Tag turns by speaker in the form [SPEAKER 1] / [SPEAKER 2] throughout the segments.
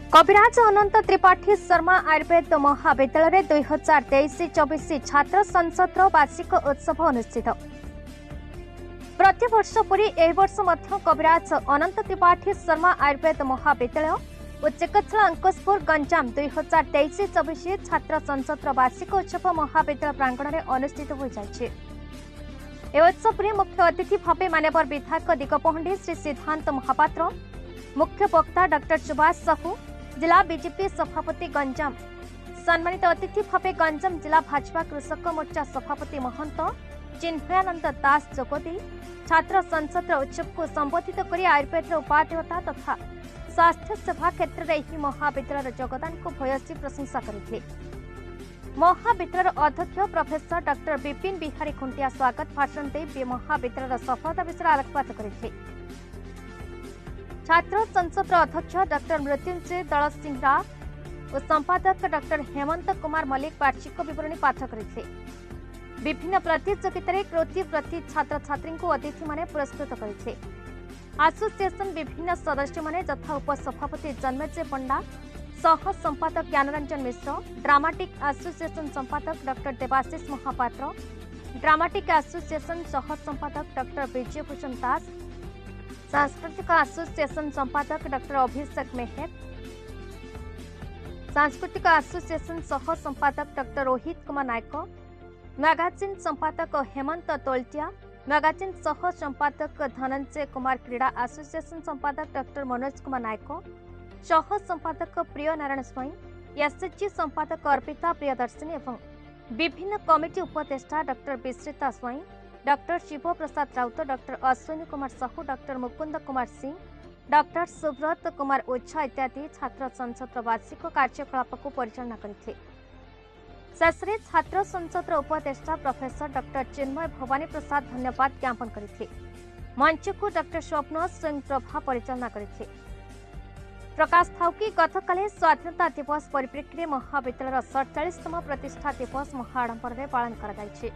[SPEAKER 1] कविराज अनंत त्रिपाठी शर्मा आयुर्वेद महाविद्यालय 2023-24 छात्र संसद वार्षिक उत्सव अनुष्ठित। प्रतिवर्ष परी एह वर्ष मध्य कविराज अनंत त्रिपाठी शर्मा आयुर्वेद महाविद्यालय और चिकित्सा अंकुशपुर गंजाम 2023-24 छात्र संसद वार्षिक उत्सव महाविद्यालय प्रांगण में अनुष्ठित हो जाए। उत्सव में मुख्य अतिथि भाव मान्यवर विधायक दिगपहंडी श्री सिद्धांत महापात्र, मुख्य वक्ता डॉक्टर सुभाष साहू, जिला बीजेपी सभापति गंजाम, सम्मानित अतिथि भाव गंजाम जिला भाजपा कृषक मोर्चा सभापति महंत चिन्मयानंद दास जोगदी छात्र संसद उत्सव को संबोधित कर आयुर्वेद उपादेयता तथा स्वास्थ्य सेवा क्षेत्र में महाविद्यालय योगदान को भयसी प्रशंसा करते। महाविद्यालय अध्यक्ष प्रोफेसर डॉक्टर विपिन बिहारी खुंटिया स्वागत भाषण दे महाविद्यालय सफलता विषय आलोकपात करते। छात्र संसद अध्यक्ष डॉक्टर मृत्युंजय दल सिंह राव और संपादक डॉक्टर हेमंत कुमार मल्लिक वार्षिक विवरणी पाठ करते। विभिन्न प्रतियोगितार कृति प्रति छात्र छात्री को अतिथि माने पुरस्कृत करते। एसोसिएशन विभिन्न सदस्य माने यथा उपसभापति जन्मेजय पंडा, सह संपादक ज्ञानरंजन मिश्र, ड्रामाटिक एसोसिएशन संपादक doctor Debashish Mahapatra, dramatic association सह संपादक डॉक्टर विजयभूषण दास, सांस्कृतिक एसोसिएशन संपादक डॉक्टर अभिषेक मेहर, सांस्कृतिक एसोसिएशन सह संपादक डॉक्टर रोहित कुमार नायक, मैगजीन संपादक हेमंत तोलटिया, मैगजीन सह संपादक धनंजय कुमार, क्रीड़ा एसोसिएशन संपादक डॉक्टर मनोज कुमार नायक, सह संपादक प्रिय नारायण स्वाई, एसएचजी संपादक अर्पिता प्रियदर्शिनी एवं विभिन्न कमिटी उपदेष्टा doctor Vishrita Swain, doctor Shiv Prasad Raut, doctor Ashwini Kumar Sahu, doctor Mukund Kumar Singh, doctor Subrat Kumar Ojha इत्यादि छात्र संसद वार्षिक कार्यकलाप को परिचालना करते। शेष में छात्र संसद उपदेष्टा प्रोफेसर डॉक्टर चिन्मय भवानी प्रसाद धन्यवाद ज्ञापन करते। मंच को डॉक्टर स्वप्न सिंह प्रभा परिचालना करते। प्रकाश थाउ कि गतकाली स्वाधीनता दिवस परिप्रेक्षी में महाविद्यालय 47तम प्रतिष्ठा दिवस महाआडंबर में पालन कर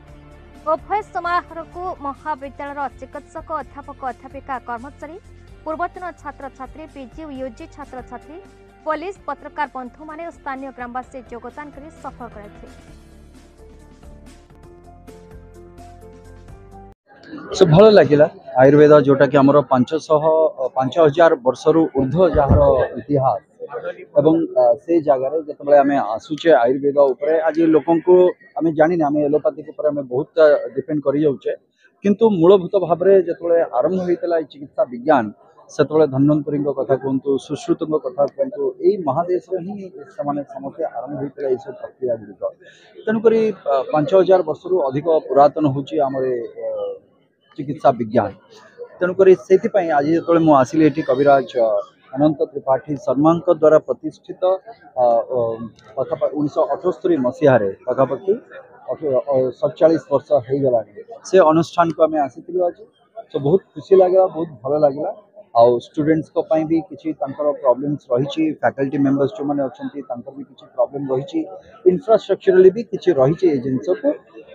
[SPEAKER 1] उभय समारोह को महाविद्यालय चिकित्सक, अध्यापक, अध्यापिका, कर्मचारी, पूर्वतन छात्र छात्री, पीजी और यूजी छात्र छात्री, पुलिस, पत्रकार बंधु माने और स्थानीय ग्रामवासी योगदान कर सफल करते।
[SPEAKER 2] सब भल लगिला आयुर्वेद जोटा कि आमर 5000 वर्षर ऊर्ध्व जार इतिहास एवं से जगार जो आम आसूचे आयुर्वेद उपरे आज लोक आम जानी आम एलोपैथिक उपर आम बहुत डिपेंड कर जाऊे किंतु मूलभूत भाव में जो आरंभ होता चिकित्सा विज्ञान से धन्वंतरी कथा कहतु, सुश्रुत कथा कहतु, यही महादेश ही समस्ते आरंभ होता है सब प्रक्रिया गुड़िक। तेणुक 5000 वर्ष अधिक पुरातन होची चिकित्सा विज्ञान। तेणुक आज जो मुझे आसिली ये कविराज अनंत त्रिपाठी शर्मा द्वारा प्रतिष्ठित 1978 मसीह पाखापाखि 47 वर्ष हो गला से अनुष्ठान को आम आसी आज। तो बहुत खुशी लगे, बहुत भल लगे। आउ स्टूडेंट्स को पाई भी किसी प्रॉब्लम्स रही, फैकल्टी मेंबर्स जो मैंने अच्छा भी किसी प्रॉब्लम रही, इंफ्रास्ट्रक्चरली भी किसी रही जिनस को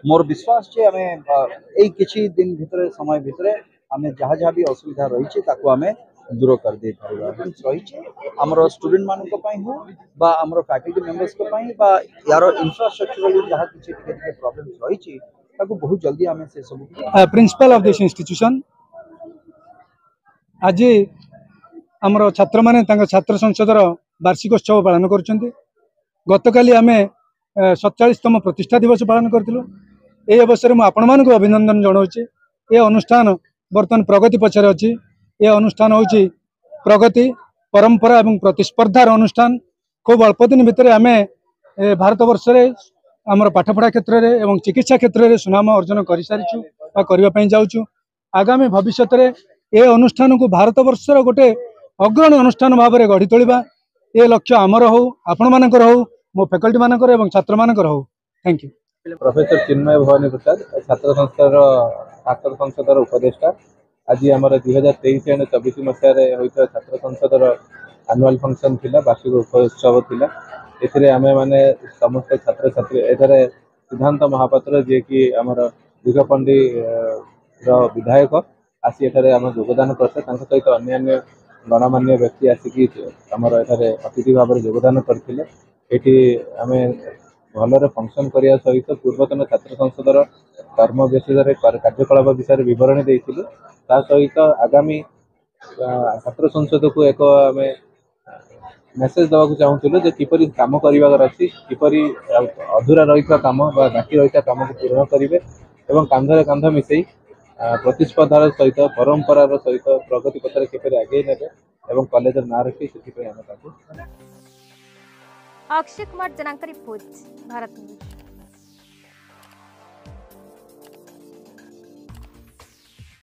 [SPEAKER 2] मोर विश्वास जे आम यही किसी दिन भितर समय भितर आम जहाँ जहाँ भी असुविधा रही आम दूर कर दे पारिबा रही आमर स्टूडेंट मानक हो बा आमर फैकल्टी मेंबर्स को पाई बा यार इंफ्रास्ट्रक्चरली जहाँ किसी प्रॉब्लम्स रही बहुत जल्दी आम से सब
[SPEAKER 3] प्रिंसिपल ऑफ दिस इंस्टीट्यूशन आज आमर छात्र माने छात्र संसदर वार्षिकोत्सव पालन कर गतकाली आम 47तम प्रतिष्ठा दिवस पालन करूँ। ये अवसर में आपण मानक अभिनंदन जनाऊे। ये अनुष्ठान बर्तमान प्रगति पछर अच्छी। ये अनुष्ठान हूँ प्रगति, परंपरा और प्रतिस्पर्धार अनुष्ठान। खूब अल्प दिन भितर आम भारत वर्ष में आमर पाठपढ़ा क्षेत्र में और चिकित्सा क्षेत्र में सुनाम अर्जन कर सारी करने जाऊँ। आगामी भविष्य में ये अनुष्ठान को भारत वर्षर गोटे अग्रणी अनुष्ठान भाव में गढ़ी तोलिबा ये लक्ष्य आमर हो, आपण मानकर हो, मो फैकल्टी मानकर एवं छात्र मानकर हो। Thank you.
[SPEAKER 4] प्रोफेसर चिन्मय भवानी प्रसाद छात्र संसद उपदेष्टा आज आम 2023-24 मसीह होता छात्र संसद आनुआल फंक्शन थिला, वार्षिक उत्सव थिला। एथिरे आमे माने समस्त छात्र छात्री एथरे सिद्धांत महापात्र जे कि आमर दिगपंडी विधायक आसी एठारे आम योगदान करते सहित अन्य गणमान्य व्यक्ति आसिकी आमर एठारे अतिथि भाव में योगदान करते। ये आम भलरे फंक्शन करने सहित पूर्वतन छात्र संसदर कर्म बेसिस कार्यकलाप विषय बरणी देइथिलु। ता सहित आगामी छात्र संसद को एक आम मेसेज देवाक चाहूँ जे किपरि काम कर अच्छी किपरि अधूरा रही काम बाकी रही काम को पूर्ण करेंगे और कांधरे कांध मिसई प्रतिस्पर्धार सहित परंपरार सहित प्रगति पथ किपरि आगे ने कॉलेज ना रखी से
[SPEAKER 1] अक्षय कुमार जनांक रिपोर्ट भारत न्यूज।